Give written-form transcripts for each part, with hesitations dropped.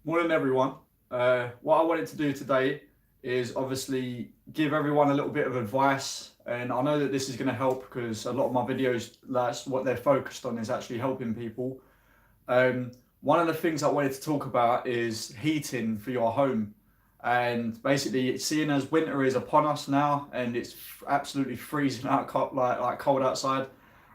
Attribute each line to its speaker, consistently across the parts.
Speaker 1: Morning, everyone. What I wanted to do today is obviously give everyone a little bit of advice, and I know that this is going to help because a lot of my videos, that's what they're focused on, is actually helping people. Um, One of the things I wanted to talk about is heating for your home, and basically, seeing as winter is upon us now, and it's absolutely freezing out, like cold outside.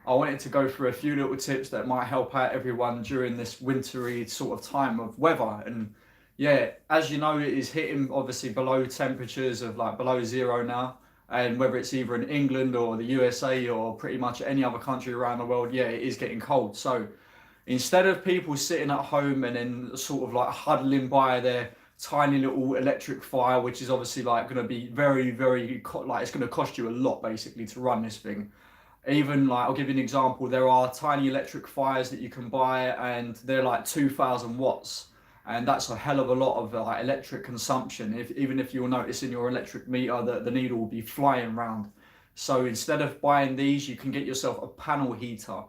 Speaker 1: I wanted to go through a few little tips that might help out everyone during this wintry sort of time of weather. And yeah, as you know, it is hitting obviously below temperatures of like below zero now. And whether it's either in England or the USA or pretty much any other country around the world, yeah, it is getting cold. So instead of people sitting at home and then sort of like huddling by their tiny little electric fire, which is obviously like going to be like it's going to cost you a lot basically to run this thing. Even like I'll give you an example. There are tiny electric fires that you can buy, and they're like 2,000 watts, and that's a hell of a lot of like electric consumption. Even if you'll notice in your electric meter that the needle will be flying around. So instead of buying these, you can get yourself a panel heater.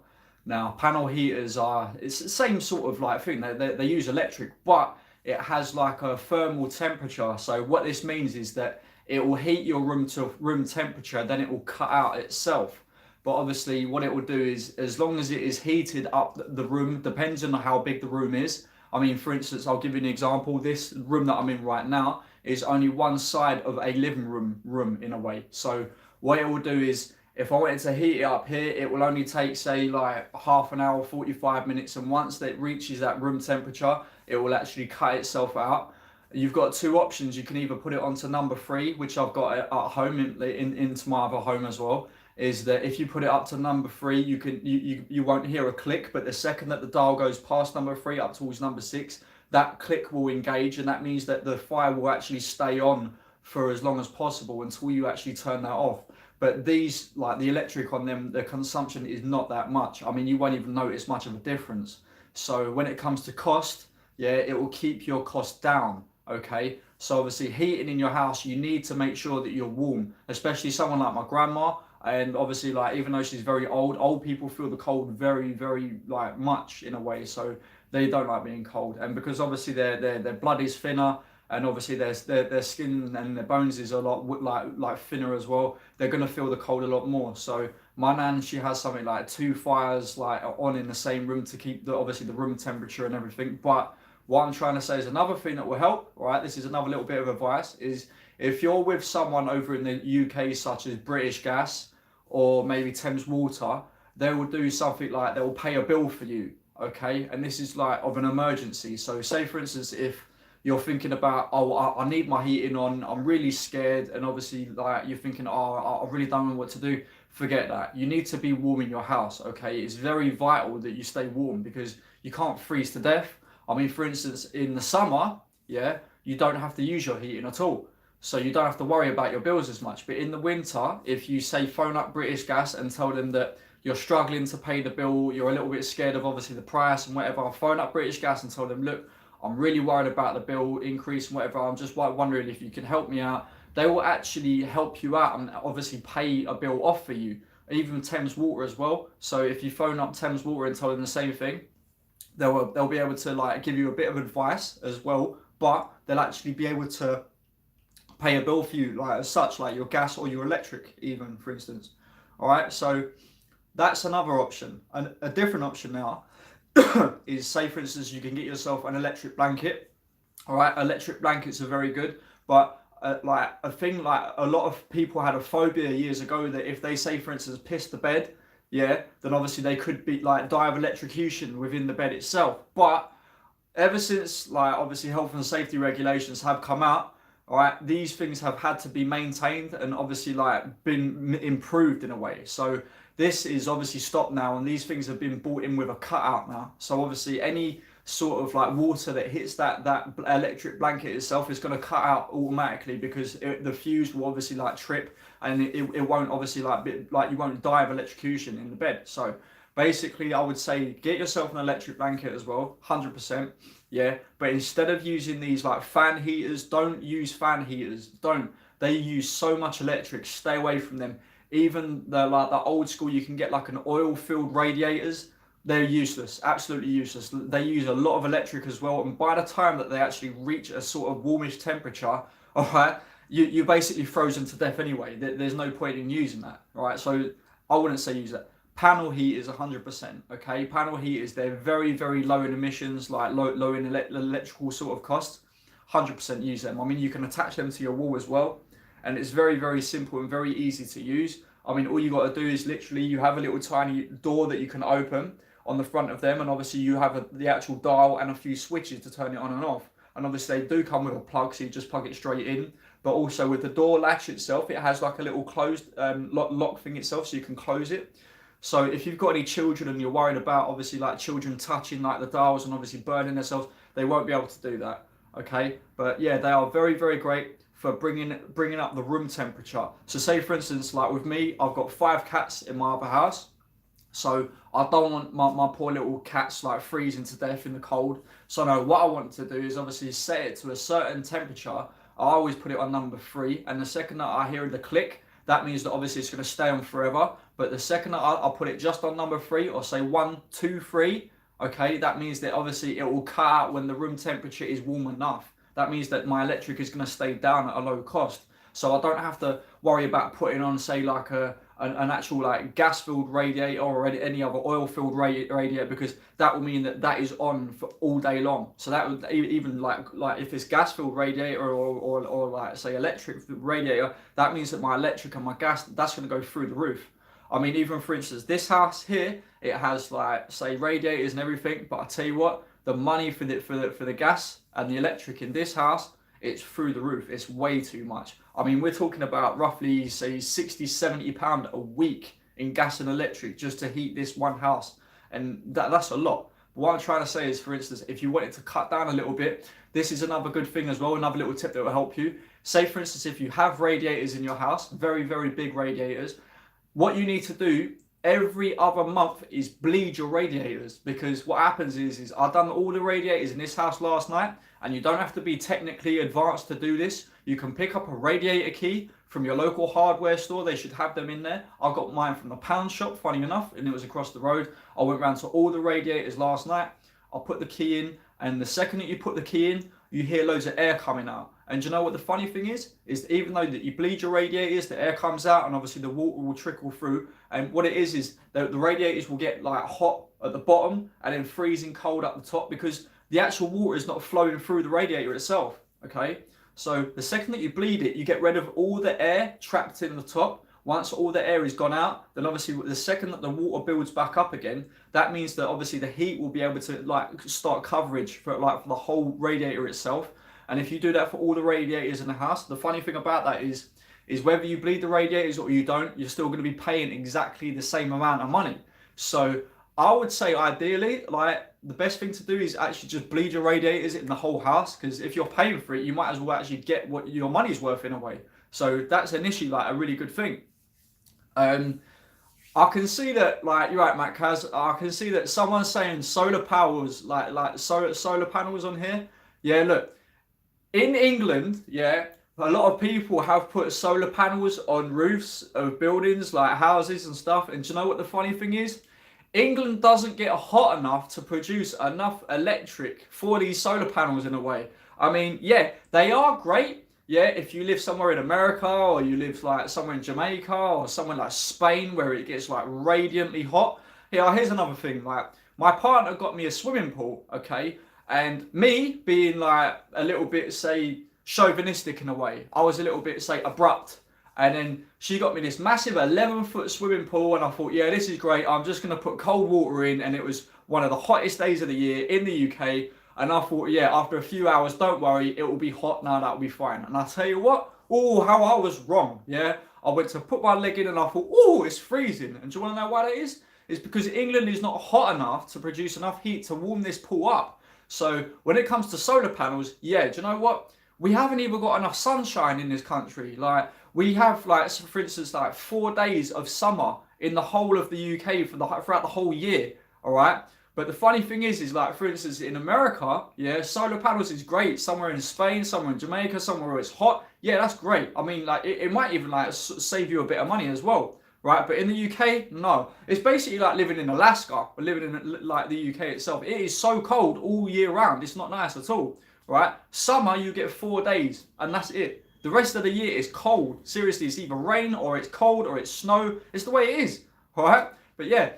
Speaker 1: Now, panel heaters are it's the same sort of like thing. They use electric, but it has like a thermal temperature. So what this means is that it will heat your room to room temperature, then it will cut out itself. But obviously, what it will do is, as long as it is heated up the room, depends on how big the room is. I mean, for instance, I'll give you an example. This room that I'm in right now is only one side of a living room in a way. So what it will do is, if I wanted to heat it up here, it will only take say like half an hour, 45 minutes, and once that reaches that room temperature, it will actually cut itself out. You've got two options. You can either put it onto number three, which I've got at home into my other home as well. Is that if you put it up to number three, you won't hear a click, but the second that the dial goes past number three up towards number six, that click will engage, and that means that the fire will actually stay on for as long as possible until you actually turn that off. But these, like the electric on them, the consumption is not that much. I mean, you won't even notice much of a difference. So when it comes to cost, yeah, it will keep your cost down. Okay, so obviously heating in your house, you need to make sure that you're warm, especially someone like my grandma. And obviously, like even though she's very old people feel the cold very like much in a way. So they don't like being cold, and because obviously their blood is thinner, and obviously their skin and their bones is a lot like thinner as well. They're gonna feel the cold a lot more. So my nan, she has something like two fires like on in the same room to keep the obviously the room temperature and everything. But what I'm trying to say is another thing that will help. All right, this is another little bit of advice. Is if you're with someone over in the UK, such as British Gas or maybe Thames Water, they will do something like they will pay a bill for you. Okay, and this is like of an emergency. So say for instance, if you're thinking about, oh, I need my heating on, I'm really scared, and obviously like you're thinking, oh, I really don't know what to do. Forget that. You need to be warm in your house. Okay, it's very vital that you stay warm because you can't freeze to death. I mean, for instance, in the summer, yeah, you don't have to use your heating at all. So you don't have to worry about your bills as much. But in the winter, if you say phone up British Gas and tell them that you're struggling to pay the bill, you're a little bit scared of obviously the price and whatever, phone up British Gas and tell them, look, I'm really worried about the bill increase and whatever. I'm just wondering if you can help me out. They will actually help you out and obviously pay a bill off for you. Even Thames Water as well. So if you phone up Thames Water and tell them the same thing, they'll be able to like give you a bit of advice as well, but they'll actually be able to pay a bill for you like as such, like your gas or your electric even, for instance. All right, so that's another option. And a different option now is, say for instance, you can get yourself an electric blanket. All right, electric blankets are very good, but like a thing like a lot of people had a phobia years ago that if they say for instance piss the bed, yeah, then obviously they could be like die of electrocution within the bed itself. But ever since like obviously health and safety regulations have come out, all right, these things have had to be maintained and obviously like been improved in a way. So this is obviously stopped now, and these things have been brought in with a cutout now. So obviously any sort of like water that hits that electric blanket itself is going to cut out automatically because the fuse will obviously like trip, and it won't obviously like you won't die of electrocution in the bed. So basically, I would say get yourself an electric blanket as well, 100%. Yeah, but instead of using these like fan heaters, don't use fan heaters. Don't. They use so much electric. Stay away from them. Even the old school, you can get like an oil filled radiators. they're useless, absolutely useless. They use a lot of electric as well, and by the time that they actually reach a sort of warmish temperature, all right, you're basically frozen to death anyway. There's no point in using that, all right? So I wouldn't say use that. Panel heat is 100%, okay? Panel heat is they're very, very low in emissions, like low in electrical sort of costs. 100% use them. I mean, you can attach them to your wall as well, and it's very, very simple and very easy to use. I mean, all you got to do is literally you have a little tiny door that you can open on the front of them, and obviously you have the actual dial and a few switches to turn it on and off. And obviously they do come with a plug, so you just plug it straight in. But also with the door latch itself, it has like a little closed lock thing itself, so you can close it. So if you've got any children and you're worried about obviously like children touching like the dials and obviously burning themselves, they won't be able to do that. Okay, but yeah, they are very, very great for bringing up the room temperature. So say for instance, like with me, I've got 5 cats in my other house. So I don't want my poor little cats like freezing to death in the cold. So no, what I want to do is obviously set it to a certain temperature. I always put it on number 3, and the second that I hear the click, that means that obviously it's going to stay on forever. But the second that I'll put it just on number 3, or say 1, 2, 3, okay, that means that obviously it will cut out when the room temperature is warm enough. That means that my electric is going to stay down at a low cost. So I don't have to worry about putting on, say, like an actual like gas-filled radiator or any other oil-filled radiator, because that will mean that is on for all day long. So that would even like if it's gas-filled radiator or like say electric radiator, that means that my electric and my gas, that's going to go through the roof. I mean, even for instance, this house here, it has like say radiators and everything, but I tell you what, the money for the gas and the electric in this house, it's through the roof. It's way too much. I mean, we're talking about roughly say 60, 70 pound a week in gas and electric just to heat this one house, and that's a lot. But what I'm trying to say is, for instance, if you wanted to cut down a little bit, this is another good thing as well, another little tip that will help you. Say for instance, if you have radiators in your house, very, very big radiators, what you need to do every other month is bleed your radiators, because what happens is I've done all the radiators in this house last night, and you don't have to be technically advanced to do this. You can pick up a radiator key from your local hardware store. They should have them in there. I got mine from the pound shop, funny enough, and it was across the road. I went round to all the radiators last night. I put the key in, and the second that you put the key in, you hear loads of air coming out. And you know what the funny thing is even though that you bleed your radiators, the air comes out and obviously the water will trickle through. And what it is the radiators will get like hot at the bottom and then freezing cold up the top, because the actual water is not flowing through the radiator itself, okay? So the second that you bleed it, you get rid of all the air trapped in the top. Once all the air is gone out, then obviously the second that the water builds back up again, that means that obviously the heat will be able to like start coverage for the whole radiator itself. And if you do that for all the radiators in the house, the funny thing about that is whether you bleed the radiators or you don't, you're still going to be paying exactly the same amount of money. So I would say ideally, like the best thing to do is actually just bleed your radiators in the whole house, because if you're paying for it, you might as well actually get what your money's worth in a way. So that's initially like a really good thing. I can see that, like, you're right, Matt Kaz. I can see that someone's saying solar powers, like solar panels on here. Yeah, look, in England, yeah, a lot of people have put solar panels on roofs of buildings, like houses and stuff. And do you know what the funny thing is? England doesn't get hot enough to produce enough electric for these solar panels in a way. I mean, yeah, they are great. Yeah, if you live somewhere in America, or you live like somewhere in Jamaica or somewhere like Spain where it gets like radiantly hot. Yeah, here's another thing. Like, my partner got me a swimming pool, okay? And me being like a little bit, say, chauvinistic in a way, I was a little bit, say, abrupt. And then she got me this massive 11-foot swimming pool, and I thought, yeah, this is great. I'm just going to put cold water in, and it was one of the hottest days of the year in the UK. And I thought, yeah, after a few hours, don't worry, it will be hot now, that'll be fine. And I tell you what, oh, how I was wrong, yeah? I went to put my leg in and I thought, oh, it's freezing. And do you want to know why that is? It's because England is not hot enough to produce enough heat to warm this pool up. So when it comes to solar panels, yeah, do you know what? We haven't even got enough sunshine in this country. Like, we have, like, for instance, like 4 days of summer in the whole of the UK throughout the whole year, all right? But the funny thing is like, for instance, in America, yeah, solar panels is great. Somewhere in Spain, somewhere in Jamaica, somewhere where it's hot. Yeah, that's great. I mean, like, it might even like save you a bit of money as well, right? But in the UK, no. It's basically like living in Alaska or living in like the UK itself. It is so cold all year round. It's not nice at all, right? Summer, you get 4 days and that's it. The rest of the year is cold. Seriously, it's either rain or it's cold or it's snow. It's the way it is, all right? But yeah,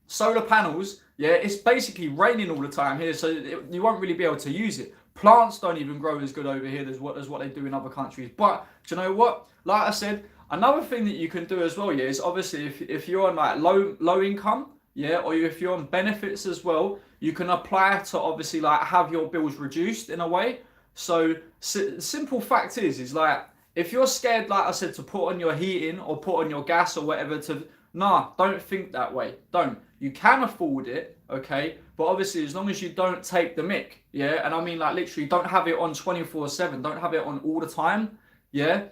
Speaker 1: solar panels, yeah, it's basically raining all the time here, so you won't really be able to use it. Plants don't even grow as good over here as what they do in other countries. But do you know what? Like I said, another thing that you can do as well, yeah, is obviously if you're on like low income, yeah, or if you're on benefits as well, you can apply to obviously like have your bills reduced in a way. So simple fact is like if you're scared, like I said, to put on your heating or put on your gas or whatever, nah, don't think that way. Don't. You can afford it, okay? But obviously, as long as you don't take the mick, yeah? And I mean, like, literally, don't have it on 24/7. Don't have it on all the time, yeah?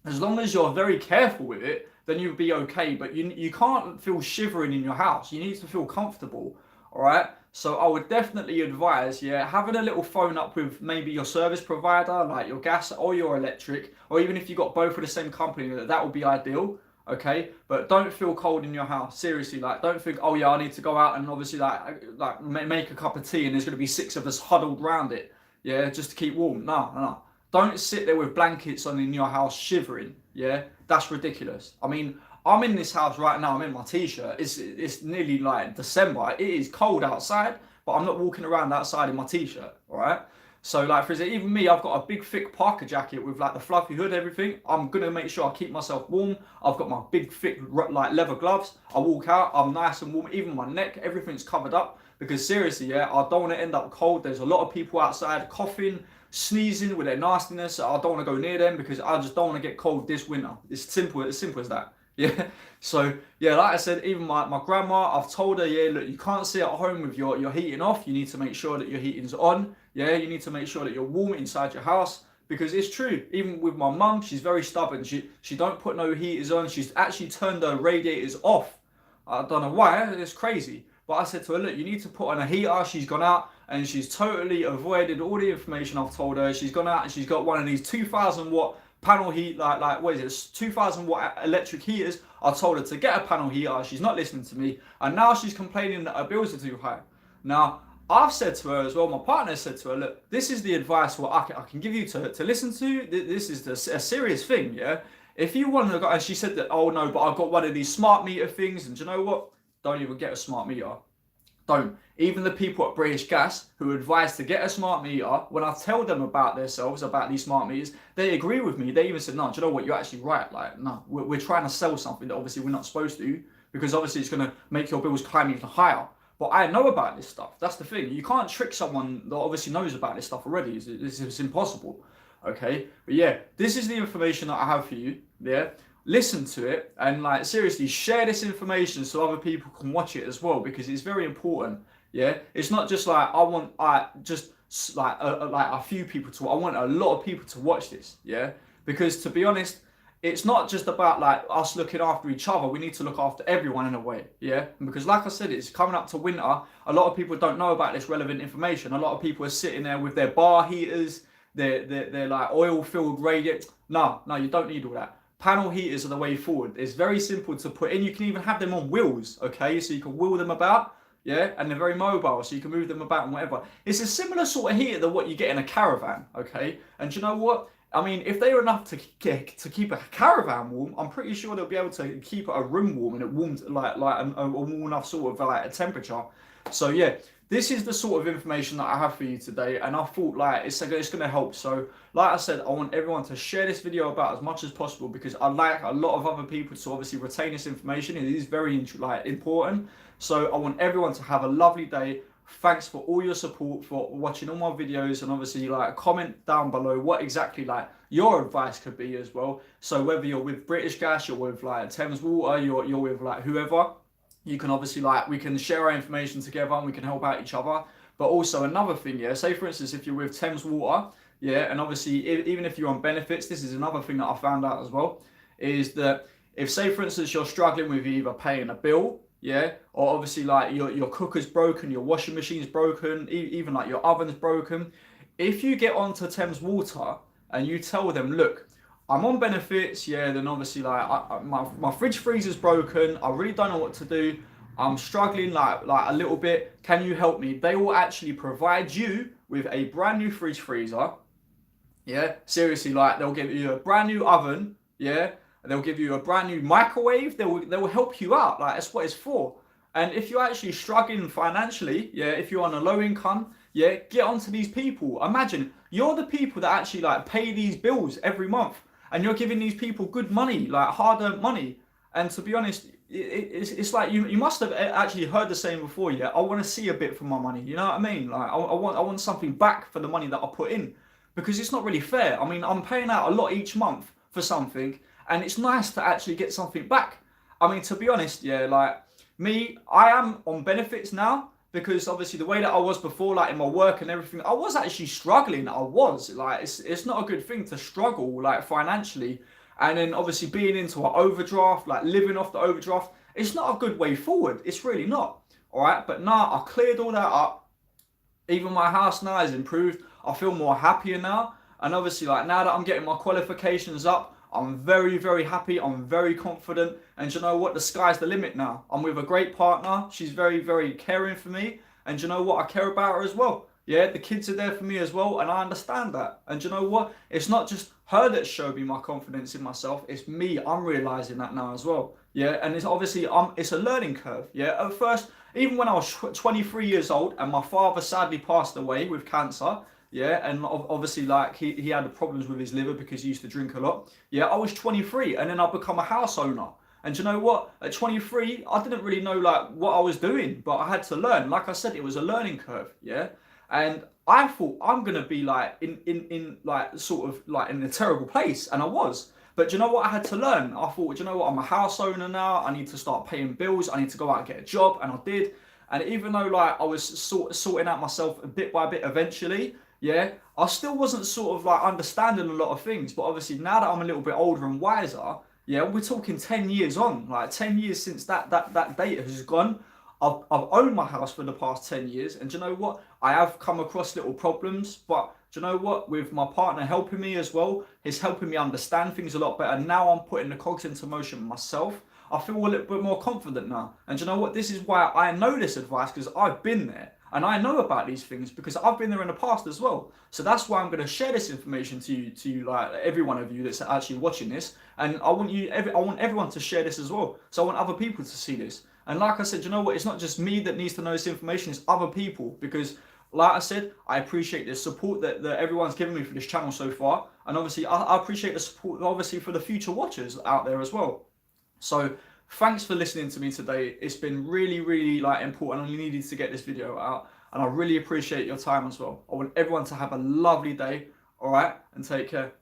Speaker 1: As long as you're very careful with it, then you'll be okay. But you can't feel shivering in your house. You need to feel comfortable, all right? So I would definitely advise, yeah, having a little phone up with maybe your service provider, like your gas or your electric, or even if you got both of the same company, that would be ideal. Okay, but don't feel cold in your house. Seriously, like don't think, oh yeah, I need to go out and obviously like make a cup of tea and there's gonna be 6 of us huddled around it, yeah, just to keep warm. No. Don't sit there with blankets on in your house shivering. Yeah, that's ridiculous. I mean, I'm in this house right now. I'm in my t-shirt. It's nearly like December. It is cold outside, but I'm not walking around outside in my t-shirt. All right. So like for example, even me, I've got a big thick Parker jacket with like the fluffy hood, everything. I'm gonna make sure I keep myself warm. I've got my big thick like leather gloves. I walk out, I'm nice and warm. Even my neck, everything's covered up because seriously, yeah, I don't want to end up cold. There's a lot of people outside coughing, sneezing with their nastiness. I don't want to go near them because I just don't want to get cold this winter. It's simple as that. Yeah. So yeah, like I said, even my grandma, I've told her, yeah, look, you can't sit at home with your heating off. You need to make sure that your heating's on. Yeah, you need to make sure that you're warm inside your house because it's true. Even with my mum, she's very stubborn. She don't put no heaters on. She's actually turned her radiators off. I don't know why. It's crazy. But I said to her, look, you need to put on a heater. She's gone out and she's totally avoided all the information I've told her. She's gone out and she's got one of these 2,000 watt panel heat, like what is it, 2,000 watt electric heaters. I told her to get a panel heater. She's not listening to me. And now she's complaining that her bills are too high. Now, I've said to her as well, my partner said to her, look, this is the advice what I can give you to listen to. This is a serious thing, yeah? If you want to go, and she said that, oh no, but I've got one of these smart meter things, and do you know what? Don't even get a smart meter. Don't. Even the people at British Gas who advise to get a smart meter, when I tell them about themselves, about these smart meters, they agree with me. They even said, no, do you know what? You're actually right. Like, no, we're trying to sell something that obviously we're not supposed to because obviously it's going to make your bills climb even higher. But I know about this stuff. That's the thing. You can't trick someone that obviously knows about this stuff already. It's impossible. Okay? But yeah, this is the information that I have for you. Yeah? Listen to it and like seriously share this information so other people can watch it as well because it's very important. Yeah? It's not just like I want a few people to. I want a lot of people to watch this. Yeah? Because to be honest, it's not just about like us looking after each other. We need to look after everyone in a way, yeah? And because like I said, it's coming up to winter. A lot of people don't know about this relevant information. A lot of people are sitting there with their bar heaters, their like oil-filled radiators. No, you don't need all that. Panel heaters are the way forward. It's very simple to put in. You can even have them on wheels, okay? So you can wheel them about, yeah? And they're very mobile, so you can move them about and whatever. It's a similar sort of heater than what you get in a caravan, okay? And you know what? I mean, if they were enough to keep a caravan warm, I'm pretty sure they'll be able to keep a room warm and it warmed like a warm enough sort of like a temperature. So yeah, this is the sort of information that I have for you today, and I thought like it's going to help. So like I said, I want everyone to share this video about as much as possible because I like a lot of other people to obviously retain this information. It is very important. So I want everyone to have a lovely day. Thanks for all your support, for watching all my videos, and obviously like comment down below what exactly like your advice could be as well. So whether you're with British Gas, you're with like Thames Water, you're with like whoever, you can obviously like we can share our information together and we can help out each other. But also another thing, yeah, say for instance if you're with Thames Water, yeah, and obviously even if you're on benefits, this is another thing that I found out as well, is that if say for instance you're struggling with either paying a bill, yeah, or obviously like your cooker's broken, your washing machine's broken, even like your oven's broken. If you get onto Thames Water and you tell them, look, I'm on benefits, yeah, then obviously like my fridge freezer's broken. I really don't know what to do. I'm struggling like a little bit. Can you help me? They will actually provide you with a brand new fridge freezer. Yeah, seriously, like they'll give you a brand new oven. Yeah, and they'll give you a brand new microwave. They will help you out. Like that's what it's for. And if you're actually struggling financially, yeah, if you're on a low income, yeah, get onto these people. Imagine you're the people that actually like pay these bills every month, and you're giving these people good money, like hard-earned money. And to be honest, it's like you must have actually heard the saying before, yeah. I want to see a bit for my money. You know what I mean? Like I want something back for the money that I put in, because it's not really fair. I mean, I'm paying out a lot each month for something, and it's nice to actually get something back. I mean, to be honest, yeah, like me, I am on benefits now, because obviously the way that I was before, like in my work and everything, I was actually struggling. I was like, it's not a good thing to struggle like financially, and then obviously being into an overdraft, like living off the overdraft, it's not a good way forward. It's really not. All right, but now I cleared all that up. Even my house now has improved. I feel more happier now. And obviously, like now that I'm getting my qualifications up, I'm very, very happy. I'm very confident. And you know what? The sky's the limit now. I'm with a great partner. She's very, very caring for me. And you know what? I care about her as well. Yeah, the kids are there for me as well. And I understand that. And you know what? It's not just her that showed me my confidence in myself. It's me. I'm realizing that now as well. Yeah, and it's obviously it's a learning curve. Yeah, at first, even when I was 23 years old and my father sadly passed away with cancer, yeah, and obviously like he had problems with his liver because he used to drink a lot. Yeah, I was 23 and then I become a house owner. And you know what? At 23, I didn't really know like what I was doing, but I had to learn. Like I said, it was a learning curve. Yeah, and I thought I'm gonna be like in like sort of like in a terrible place, and I was. But do you know what I had to learn? I thought, do you know what? I'm a house owner now. I need to start paying bills. I need to go out and get a job, and I did. And even though like I was sorting out myself a bit by bit eventually, yeah, I still wasn't sort of like understanding a lot of things. But obviously now that I'm a little bit older and wiser, yeah, we're talking 10 years on, like 10 years since that date has gone. I've owned my house for the past 10 years, and do you know what? I have come across little problems, but do you know what? With my partner helping me as well, he's helping me understand things a lot better. Now I'm putting the cogs into motion myself. I feel a little bit more confident now. And do you know what? This is why I know this advice, because I've been there. And I know about these things because I've been there in the past as well. So that's why I'm going to share this information to you, like every one of you that's actually watching this. And I want everyone to share this as well. So I want other people to see this. And like I said, you know what? It's not just me that needs to know this information. It's other people, because like I said, I appreciate the support that everyone's given me for this channel so far. And obviously I appreciate the support obviously for the future watchers out there as well. So thanks for listening to me today. It's been really, really like important. I needed to get this video out, and I really appreciate your time as well. I want everyone to have a lovely day. All right, and take care.